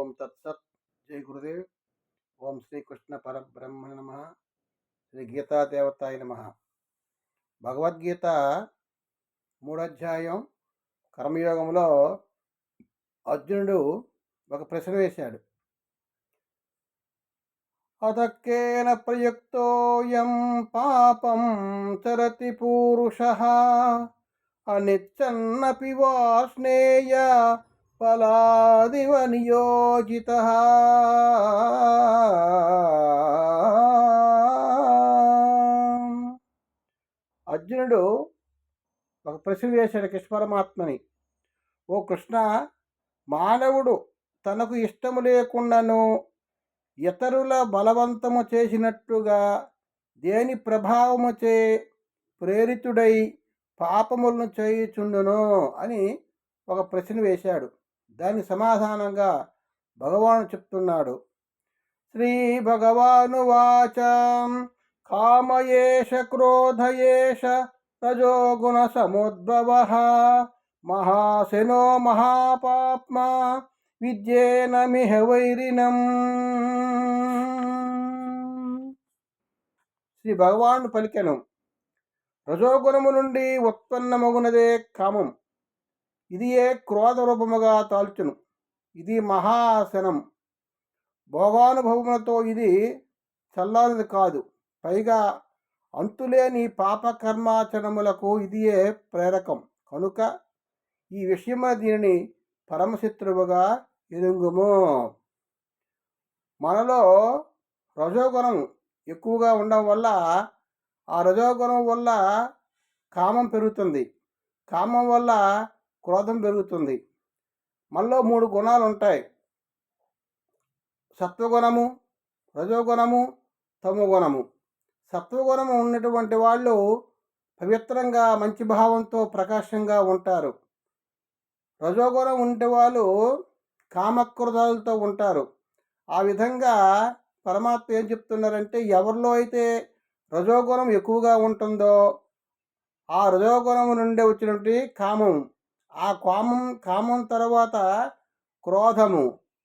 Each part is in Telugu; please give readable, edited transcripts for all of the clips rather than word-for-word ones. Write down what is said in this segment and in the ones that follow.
ఓం తత్సత్. జై గురుదేవ్. ఓం శ్రీకృష్ణ పరబ్రహ్మ నమ. శ్రీ గీతాదేవతాయ నమ. భగవద్గీత 3వ అధ్యాయం కర్మయోగంలో అర్జునుడు ఒక ప్రశ్న వేశాడు. అతక్కేన ప్రయుక్తోయం పాపం చరతి పూరుషః అనిచ్చన్నపి వాష్ణేయ ఫలాదివ నియోజితః. అర్జునుడు ఒక ప్రశ్న వేశాడు కృష్ణ పరమాత్మని. ఓ కృష్ణ, మానవుడు తనకు ఇష్టము లేకుండాను ఇతరుల బలవంతము చేసినట్టుగా దేని ప్రభావముచే ప్రేరితుడై పాపములను చేయుచుండును అని ఒక ప్రశ్న వేశాడు. దాని సమాధానంగా భగవాను చెప్తున్నాడు. శ్రీ భగవాను వాచం కామయేష క్రోధయేష రజోగుణ సముద్భవః మహాశనో మహాపాప్మా విద్యేనమిహ వైరిణం. శ్రీ భగవానుడు పలికెను, రజోగుణము నుండి ఉత్పన్నమగునదే కామం. ఇది ఏ క్రోధ రూపముగా తాల్చును. ఇది మహాశనం. భోగానుభవములతో ఇది చల్లారది కాదు. పైగా అంతులేని పాపకర్మాచరణములకు ఇదియే ప్రేరకం. కనుక ఈ విషయమున దీనిని పరమశత్రువుగా ఎరుంగుము. మనలో రజోగుణం ఎక్కువగా ఉండడం వల్ల ఆ రజోగుణం వల్ల కామం పెరుగుతుంది. కామం వల్ల క్రోధం పెరుగుతుంది. మనలో 3 గుణాలు ఉంటాయి: సత్వగుణము, రజోగుణము, తమోగుణము. సత్వగుణము ఉన్నటువంటి వాళ్ళు పవిత్రంగా మంచి భావంతో ప్రకాశంగా ఉంటారు. రజోగుణం ఉండే వాళ్ళు కామక్రోధాలతో ఉంటారు. ఆ విధంగా పరమాత్మ ఏం చెప్తున్నారంటే, ఎవరిలో అయితే రజోగుణం ఎక్కువగా ఉంటుందో ఆ రజోగుణం నుండి వచ్చినటువంటి కామం, ఆ కామం తర్వాత క్రోధము,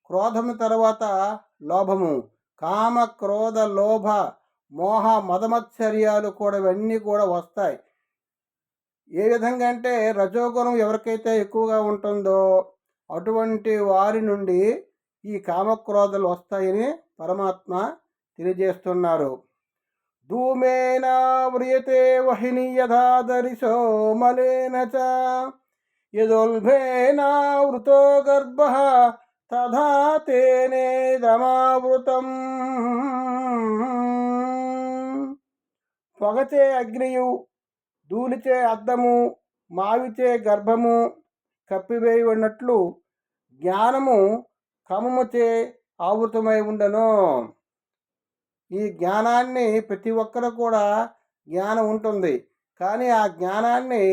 క్రోధము తర్వాత లోభము, కామ క్రోధ లోభ మోహ మదమత్సర్యాలు కూడా ఇవన్నీ కూడా వస్తాయి. ఏ విధంగా అంటే రజోగుణం ఎవరికైతే ఎక్కువగా ఉంటుందో అటువంటి వారి నుండి ఈ కామక్రోధాలు వస్తాయని పరమాత్మ తెలియజేస్తున్నారు. ధూమేన వ్రియతే వహిని యథా దరిశో మలేన చ యదోల్భేన వృతో గర్భః తథా తేనేదమావృతం. పొగచే అగ్నియు, ధూళిచే అద్దము, మావిచే గర్భము కప్పివేయి ఉన్నట్లు జ్ఞానము కామముచే ఆవృతమై ఉండను. ఈ జ్ఞానాన్ని ప్రతి ఒక్కరు కూడా జ్ఞానం ఉంటుంది, కానీ ఆ జ్ఞానాన్ని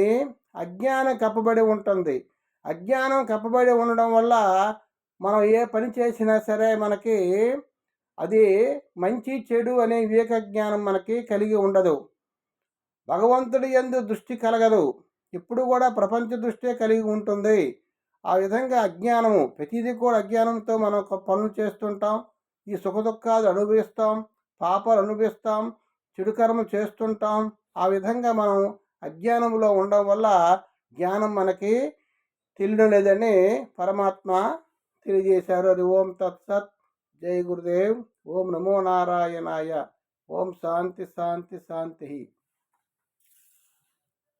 అజ్ఞానం కప్పబడి ఉంటుంది. అజ్ఞానం కప్పబడి ఉండడం వల్ల మనం ఏ పని చేసినా సరే మనకి అది మంచి చెడు అనే వివేక జ్ఞానం మనకి కలిగి ఉండదు. భగవంతుడి యందు దృష్టి కలగదు. ఇప్పుడు కూడా ప్రపంచ దృష్టే కలిగి ఉంటుంది. ఆ విధంగా అజ్ఞానము, ప్రతిదీ కూడా అజ్ఞానంతో మనం పనులు చేస్తుంటాం. ఈ సుఖదుఖాలు అనుభవిస్తాం, పాపాలు అనుభవిస్తాం, చెడు కర్మ చేస్తుంటాం. ఆ విధంగా మనం అజ్ఞానంలో ఉండడం వల్ల జ్ఞానం మనకి తెలియడం లేదని పరమాత్మ తెలియజేశారు. అది ఓం తత్సత్. జై గురుదేవ్. ఓం నమో నారాయణాయ. ఓం శాంతి శాంతి శాంతి.